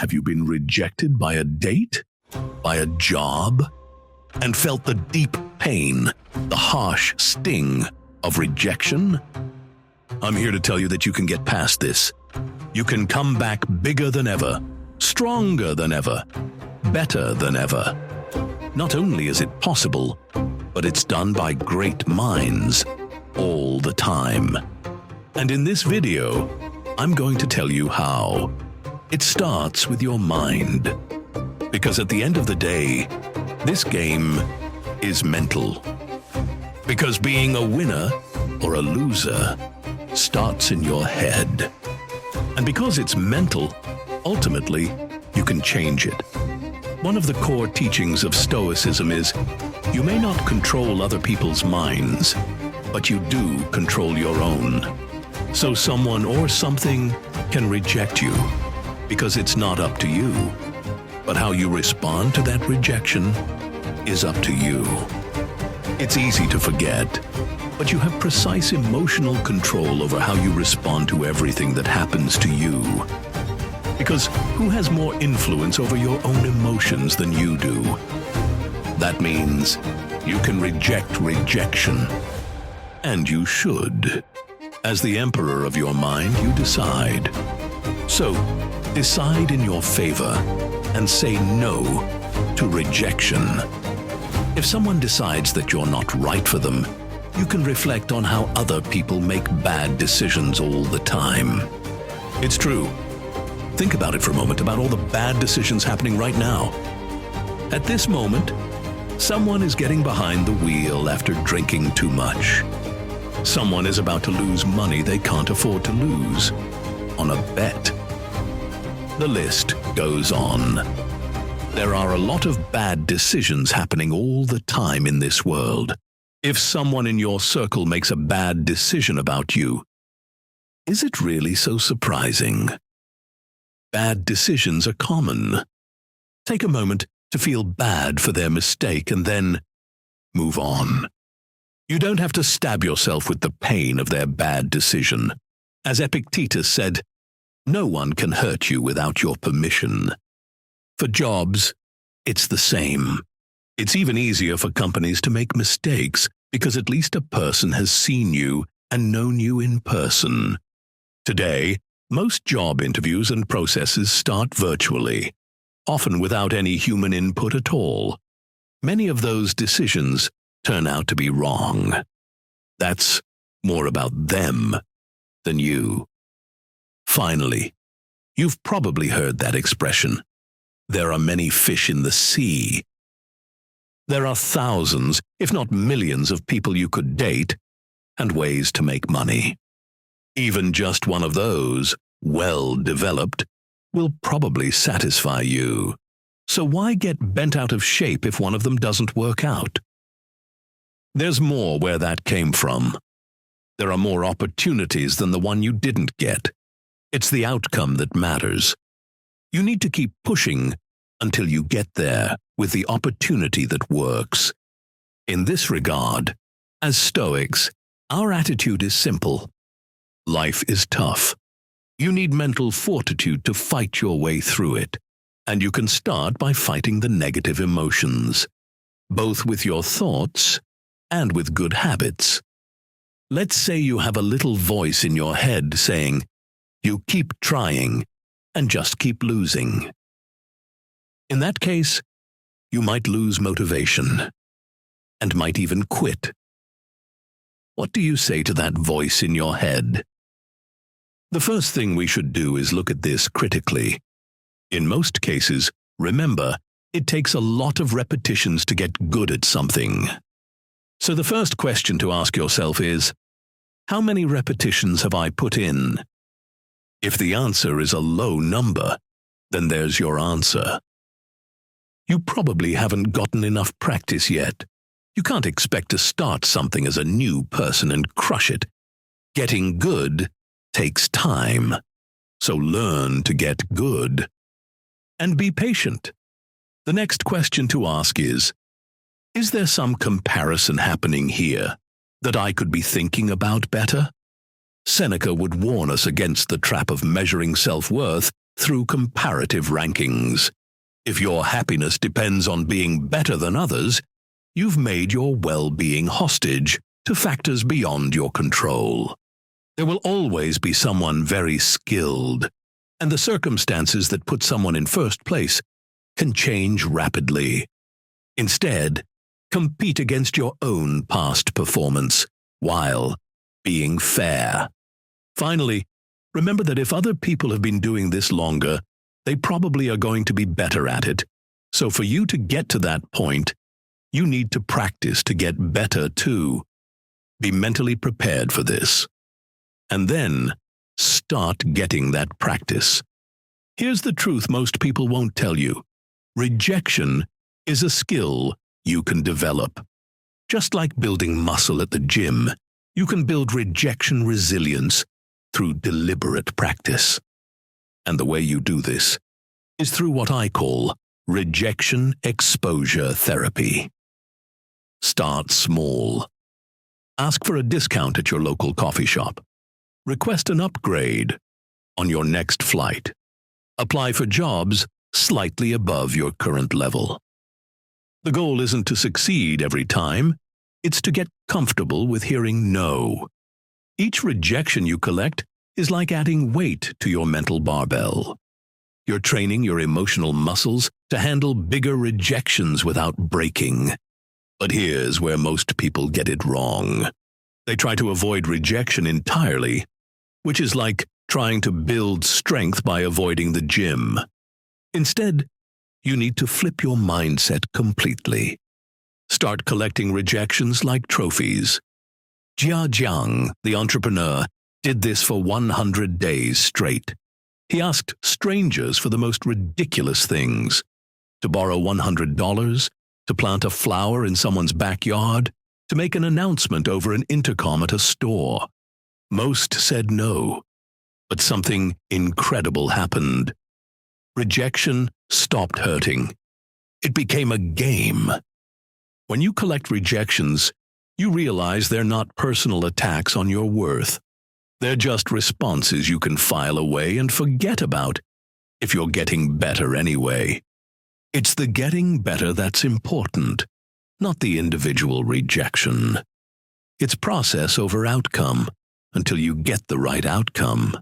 Have you been rejected by a date? By a job? And felt the deep pain, the harsh sting of rejection? I'm here to tell you that you can get past this. You can come back bigger than ever, stronger than ever, better than ever. Not only is it possible, but it's done by great minds all the time. And in this video, I'm going to tell you how. It starts with your mind. Because at the end of the day, this game is mental. Because being a winner or a loser starts in your head. And because it's mental, ultimately, you can change it. One of the core teachings of Stoicism is, you may not control other people's minds, but you do control your own. So someone or something can reject you, because it's not up to you. But how you respond to that rejection is up to you. It's easy to forget, but you have precise emotional control over how you respond to everything that happens to you. Because who has more influence over your own emotions than you do? That means you can reject rejection. And you should. As the emperor of your mind, you decide. So, decide in your favor and say no to rejection. If someone decides that you're not right for them, you can reflect on how other people make bad decisions all the time. It's true. Think about it for a moment, about all the bad decisions happening right now. At this moment, someone is getting behind the wheel after drinking too much. Someone is about to lose money they can't afford to lose on a bet. The list goes on. There are a lot of bad decisions happening all the time in this world. If someone in your circle makes a bad decision about you, is it really so surprising? Bad decisions are common. Take a moment to feel bad for their mistake and then move on. You don't have to stab yourself with the pain of their bad decision. As Epictetus said, no one can hurt you without your permission. For jobs, it's the same. It's even easier for companies to make mistakes because at least a person has seen you and known you in person. Today, most job interviews and processes start virtually, often without any human input at all. Many of those decisions turn out to be wrong. That's more about them than you. Finally, you've probably heard that expression. There are many fish in the sea. There are thousands, if not millions, of people you could date and ways to make money. Even just one of those, well developed, will probably satisfy you. So why get bent out of shape if one of them doesn't work out? There's more where that came from. There are more opportunities than the one you didn't get. It's the outcome that matters. You need to keep pushing until you get there with the opportunity that works. In this regard, as Stoics, our attitude is simple. Life is tough. You need mental fortitude to fight your way through it, and you can start by fighting the negative emotions, both with your thoughts and with good habits. Let's say you have a little voice in your head saying, you keep trying and just keep losing. In that case, you might lose motivation and might even quit. What do you say to that voice in your head? The first thing we should do is look at this critically. In most cases, remember, it takes a lot of repetitions to get good at something. So the first question to ask yourself is, how many repetitions have I put in? If the answer is a low number, then there's your answer. You probably haven't gotten enough practice yet. You can't expect to start something as a new person and crush it. Getting good takes time, so learn to get good. And be patient. The next question to ask is there some comparison happening here that I could be thinking about better? Seneca would warn us against the trap of measuring self-worth through comparative rankings. If your happiness depends on being better than others, you've made your well-being hostage to factors beyond your control. There will always be someone very skilled, and the circumstances that put someone in first place can change rapidly. Instead, compete against your own past performance while being fair. Finally, remember that if other people have been doing this longer, they probably are going to be better at it. So for you to get to that point, you need to practice to get better too. Be mentally prepared for this. And then, start getting that practice. Here's the truth most people won't tell you. Rejection is a skill you can develop. Just like building muscle at the gym, you can build rejection resilience through deliberate practice. And the way you do this is through what I call rejection exposure therapy. Start small. Ask for a discount at your local coffee shop. Request an upgrade on your next flight. Apply for jobs slightly above your current level. The goal isn't to succeed every time, it's to get comfortable with hearing no. Each rejection you collect is like adding weight to your mental barbell. You're training your emotional muscles to handle bigger rejections without breaking. But here's where most people get it wrong. They try to avoid rejection entirely, which is like trying to build strength by avoiding the gym. Instead, you need to flip your mindset completely. Start collecting rejections like trophies. Jia Jiang, the entrepreneur, did this for 100 days straight. He asked strangers for the most ridiculous things. To borrow $100, to plant a flower in someone's backyard, to make an announcement over an intercom at a store. Most said no, but something incredible happened. Rejection stopped hurting. It became a game. When you collect rejections, you realize they're not personal attacks on your worth. They're just responses you can file away and forget about if you're getting better anyway. It's the getting better that's important, not the individual rejection. It's process over outcome until you get the right outcome.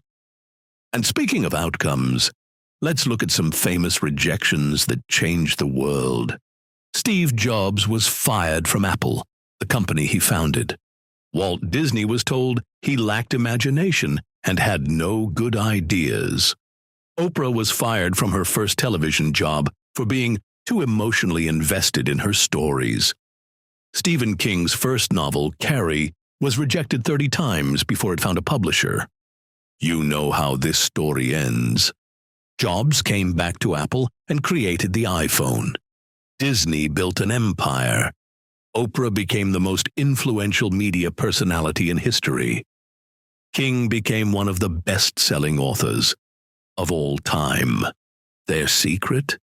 And speaking of outcomes, let's look at some famous rejections that changed the world. Steve Jobs was fired from Apple, the company he founded. Walt Disney was told he lacked imagination and had no good ideas. Oprah was fired from her first television job for being too emotionally invested in her stories. Stephen King's first novel, Carrie, was rejected 30 times before it found a publisher. You know how this story ends. Jobs came back to Apple and created the iPhone. Disney built an empire. Oprah became the most influential media personality in history. King became one of the best-selling authors of all time. Their secret?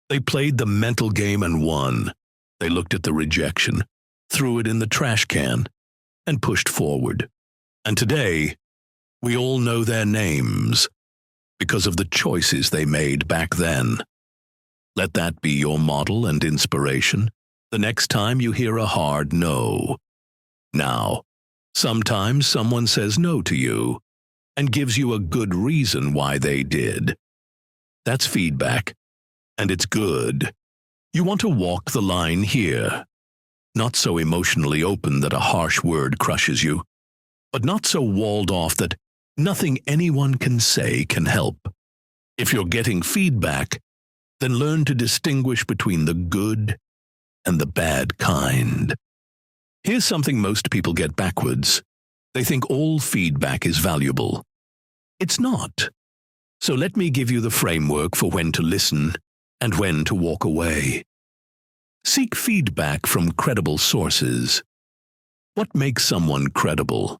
They played the mental game and won. They looked at the rejection, threw it in the trash can, and pushed forward. And today, we all know their names because of the choices they made back then. Let that be your model and inspiration the next time you hear a hard no. Now, sometimes someone says no to you and gives you a good reason why they did. That's feedback, and it's good. You want to walk the line here. Not so emotionally open that a harsh word crushes you, but not so walled off that nothing anyone can say can help. If you're getting feedback, then learn to distinguish between the good and the bad kind. Here's something most people get backwards. They think all feedback is valuable. It's not. So let me give you the framework for when to listen and when to walk away. Seek feedback from credible sources. What makes someone credible?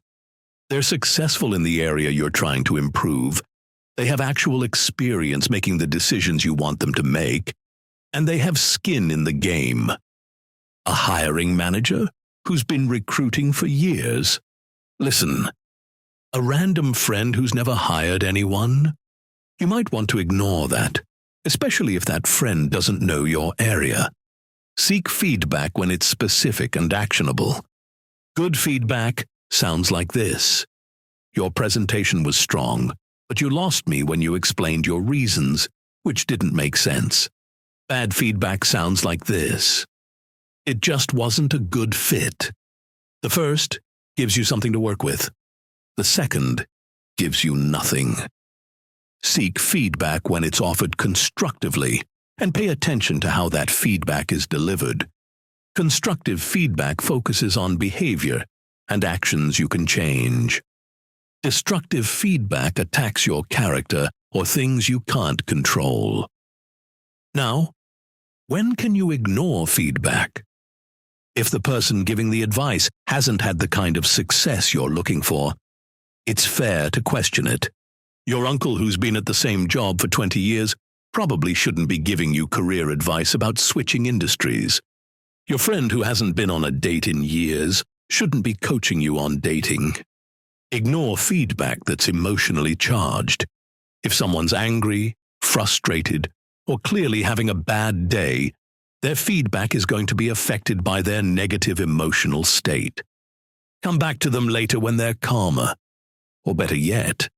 They're successful in the area you're trying to improve. They have actual experience making the decisions you want them to make, and they have skin in the game. A hiring manager who's been recruiting for years? Listen, a random friend who's never hired anyone? You might want to ignore that, especially if that friend doesn't know your area. Seek feedback when it's specific and actionable. Good feedback sounds like this. Your presentation was strong, but you lost me when you explained your reasons, which didn't make sense. Bad feedback sounds like this. It just wasn't a good fit. The first gives you something to work with. The second gives you nothing. Seek feedback when it's offered constructively, and pay attention to how that feedback is delivered. Constructive feedback focuses on behavior and actions you can change. Destructive feedback attacks your character or things you can't control. Now, when can you ignore feedback? If the person giving the advice hasn't had the kind of success you're looking for, it's fair to question it. Your uncle who's been at the same job for 20 years probably shouldn't be giving you career advice about switching industries. Your friend who hasn't been on a date in years shouldn't be coaching you on dating. Ignore feedback that's emotionally charged. If someone's angry, frustrated, or clearly having a bad day, their feedback is going to be affected by their negative emotional state. Come back to them later when they're calmer. Or better yet,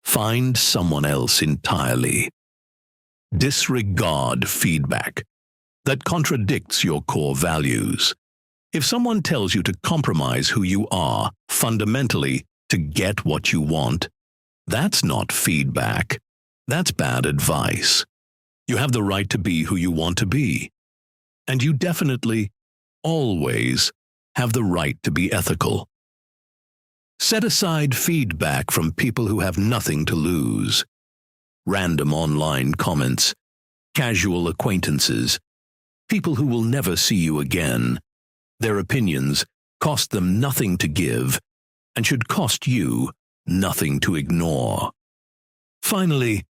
find someone else entirely. Disregard feedback that contradicts your core values. If someone tells you to compromise who you are fundamentally to get what you want, that's not feedback. That's bad advice. You have the right to be who you want to be. And you definitely, always, have the right to be ethical. Set aside feedback from people who have nothing to lose. Random online comments, casual acquaintances, people who will never see you again. Their opinions cost them nothing to give and should cost you nothing to ignore. Finally,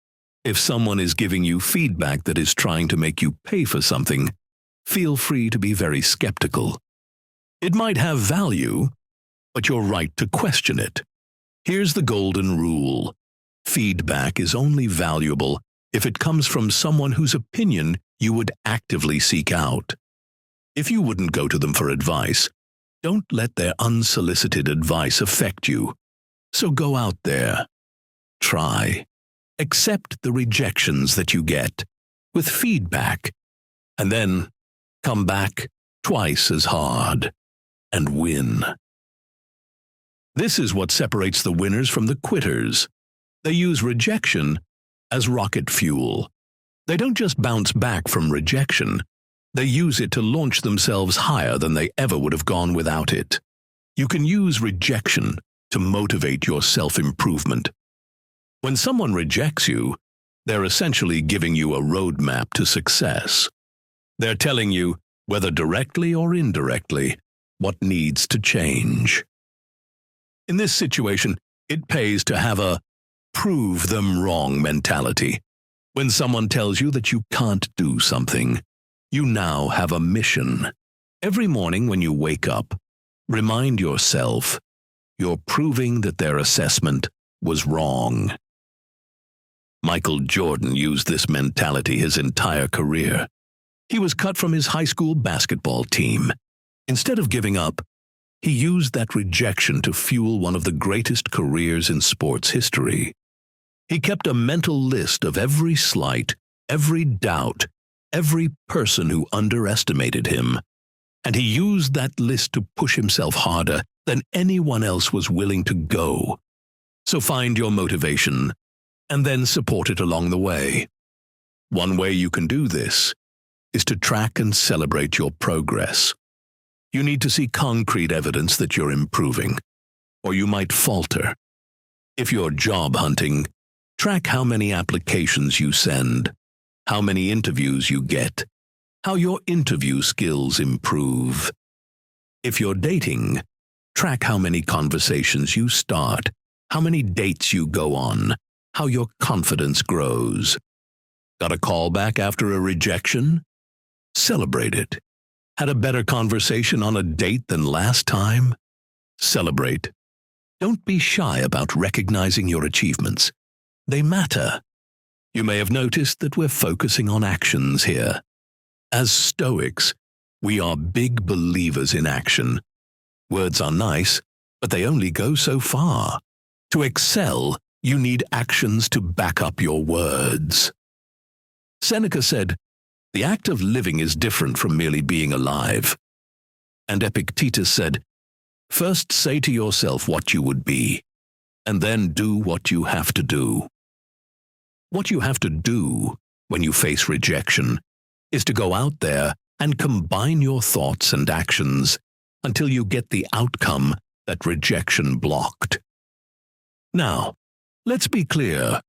if someone is giving you feedback that is trying to make you pay for something, feel free to be very skeptical. It might have value, but you're right to question it. Here's the golden rule. Feedback is only valuable if it comes from someone whose opinion you would actively seek out. If you wouldn't go to them for advice, don't let their unsolicited advice affect you. So go out there. Try. Accept the rejections that you get with feedback, and then come back twice as hard and win. This is what separates the winners from the quitters. They use rejection as rocket fuel. They don't just bounce back from rejection. They use it to launch themselves higher than they ever would have gone without it. You can use rejection to motivate your self-improvement. When someone rejects you, they're essentially giving you a roadmap to success. They're telling you, whether directly or indirectly, what needs to change. In this situation, it pays to have a prove them wrong mentality. When someone tells you that you can't do something, you now have a mission. Every morning when you wake up, remind yourself you're proving that their assessment was wrong. Michael Jordan used this mentality his entire career. He was cut from his high school basketball team. Instead of giving up, he used that rejection to fuel one of the greatest careers in sports history. He kept a mental list of every slight, every doubt, every person who underestimated him, and he used that list to push himself harder than anyone else was willing to go. So find your motivation, and then support it along the way. One way you can do this is to track and celebrate your progress. You need to see concrete evidence that you're improving, or you might falter. If you're job hunting, track how many applications you send, how many interviews you get, how your interview skills improve. If you're dating, track how many conversations you start, how many dates you go on, how your confidence grows. Got a call back after a rejection? Celebrate it. Had a better conversation on a date than last time? Celebrate. Don't be shy about recognizing your achievements. They matter. You may have noticed that we're focusing on actions here. As Stoics, we are big believers in action. Words are nice, but they only go so far. To excel, you need actions to back up your words. Seneca said, "The act of living is different from merely being alive." And Epictetus said, "First say to yourself what you would be, and then do what you have to do." What you have to do when you face rejection is to go out there and combine your thoughts and actions until you get the outcome that rejection blocked. Now, let's be clear.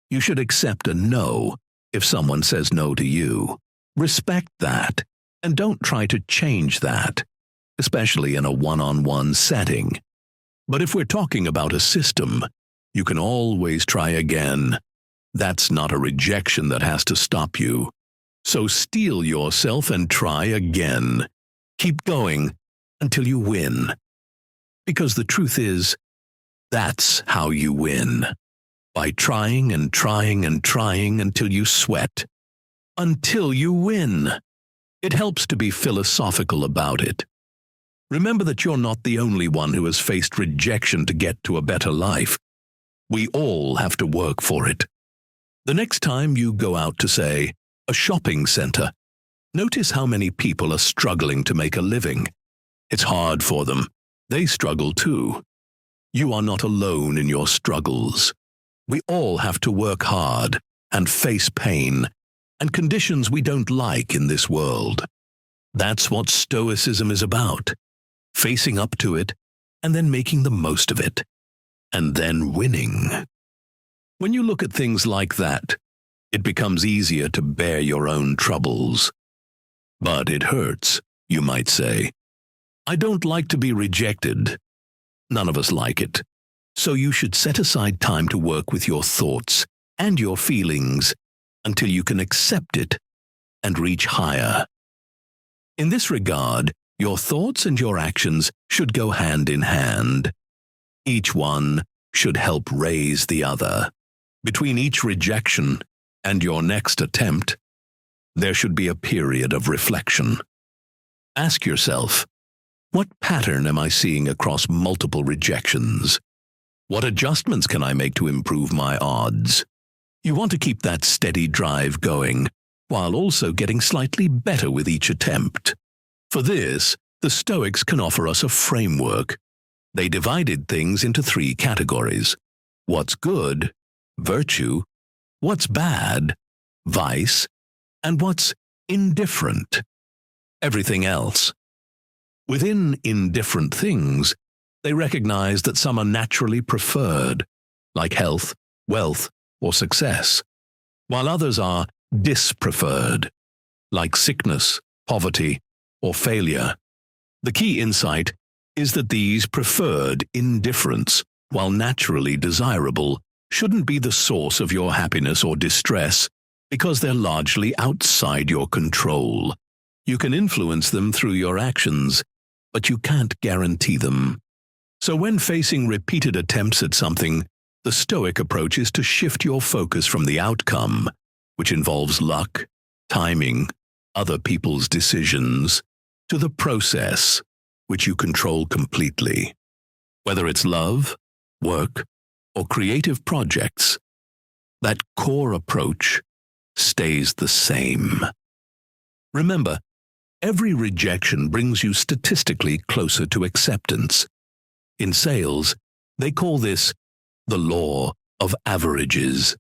You should accept a no if someone says no to you. Respect that, and don't try to change that, especially in a one-on-one setting. But if we're talking about a system, you can always try again. That's not a rejection that has to stop you. So steel yourself and try again. Keep going until you win. Because the truth is, that's how you win. By trying and trying and trying until you sweat. Until you win. It helps to be philosophical about it. Remember that you're not the only one who has faced rejection to get to a better life. We all have to work for it. The next time you go out to, say, a shopping center, notice how many people are struggling to make a living. It's hard for them. They struggle too. You are not alone in your struggles. We all have to work hard and face pain and conditions we don't like in this world. That's what Stoicism is about. Facing up to it and then making the most of it. And then winning. When you look at things like that, it becomes easier to bear your own troubles. But it hurts, you might say. I don't like to be rejected. None of us like it. So you should set aside time to work with your thoughts and your feelings until you can accept it and reach higher. In this regard, your thoughts and your actions should go hand in hand. Each one should help raise the other. Between each rejection and your next attempt, there should be a period of reflection. Ask yourself, what pattern am I seeing across multiple rejections? What adjustments can I make to improve my odds? You want to keep that steady drive going, while also getting slightly better with each attempt. For this, the Stoics can offer us a framework. They divided things into 3 categories. What's good, virtue, what's bad, vice, and what's indifferent, everything else. Within indifferent things, they recognize that some are naturally preferred, like health, wealth, or success, while others are dispreferred, like sickness, poverty, or failure. The key insight is that these preferred indifferents, while naturally desirable, shouldn't be the source of your happiness or distress because they're largely outside your control. You can influence them through your actions, but you can't guarantee them. So when facing repeated attempts at something, the Stoic approach is to shift your focus from the outcome, which involves luck, timing, other people's decisions, to the process, which you control completely. Whether it's love, work, or creative projects, that core approach stays the same. Remember, every rejection brings you statistically closer to acceptance. In sales, they call this the law of averages.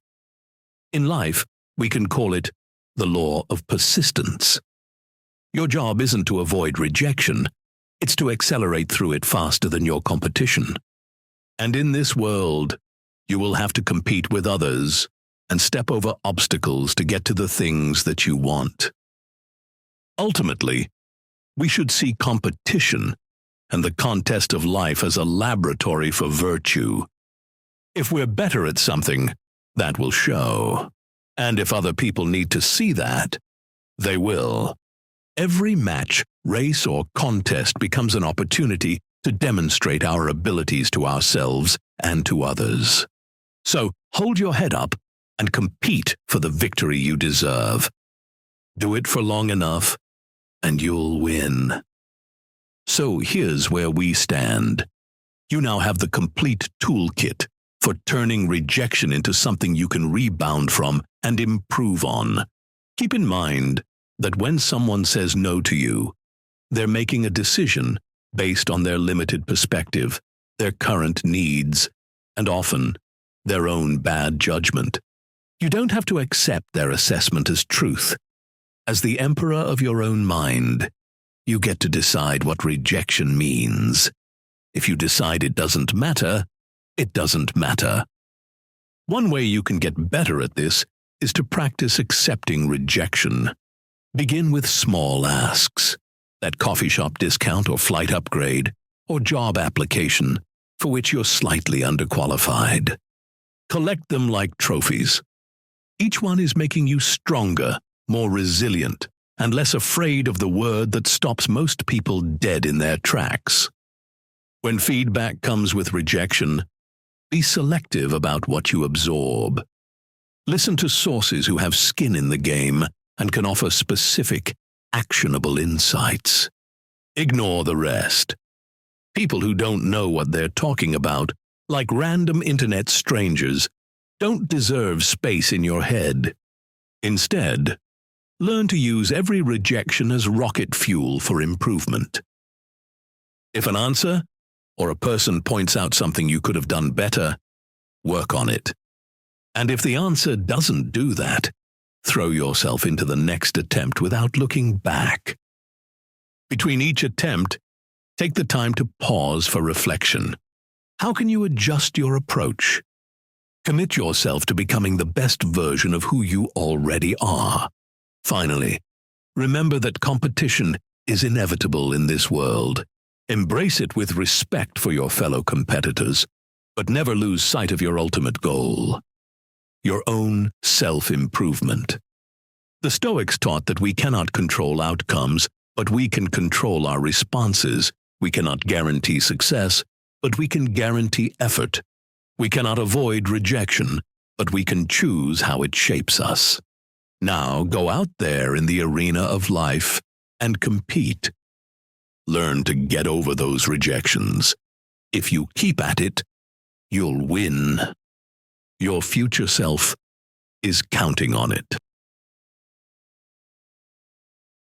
In life, we can call it the law of persistence. Your job isn't to avoid rejection, it's to accelerate through it faster than your competition. And in this world, you will have to compete with others and step over obstacles to get to the things that you want. Ultimately, we should see competition and the contest of life as a laboratory for virtue. If we're better at something, that will show. And if other people need to see that, they will. Every match, race, or contest becomes an opportunity to demonstrate our abilities to ourselves and to others. So hold your head up and compete for the victory you deserve. Do it for long enough, and you'll win. So here's where we stand. You now have the complete toolkit for turning rejection into something you can rebound from and improve on. Keep in mind that when someone says no to you, they're making a decision based on their limited perspective, their current needs, and often their own bad judgment. You don't have to accept their assessment as truth. As the emperor of your own mind, you get to decide what rejection means. If you decide it doesn't matter, it doesn't matter. One way you can get better at this is to practice accepting rejection. Begin with small asks, that coffee shop discount or flight upgrade, or job application for which you're slightly underqualified. Collect them like trophies. Each one is making you stronger, more resilient, and less afraid of the word that stops most people dead in their tracks. When feedback comes with rejection, be selective about what you absorb. Listen to sources who have skin in the game and can offer specific, actionable insights. Ignore the rest. People who don't know what they're talking about, like random internet strangers, don't deserve space in your head. Instead, learn to use every rejection as rocket fuel for improvement. If an answer or a person points out something you could have done better, work on it. And if the answer doesn't do that, throw yourself into the next attempt without looking back. Between each attempt, take the time to pause for reflection. How can you adjust your approach? Commit yourself to becoming the best version of who you already are. Finally, remember that competition is inevitable in this world. Embrace it with respect for your fellow competitors, but never lose sight of your ultimate goal, your own self-improvement. The Stoics taught that we cannot control outcomes, but we can control our responses. We cannot guarantee success, but we can guarantee effort. We cannot avoid rejection, but we can choose how it shapes us. Now go out there in the arena of life and compete. Learn to get over those rejections. If you keep at it, you'll win. Your future self is counting on it.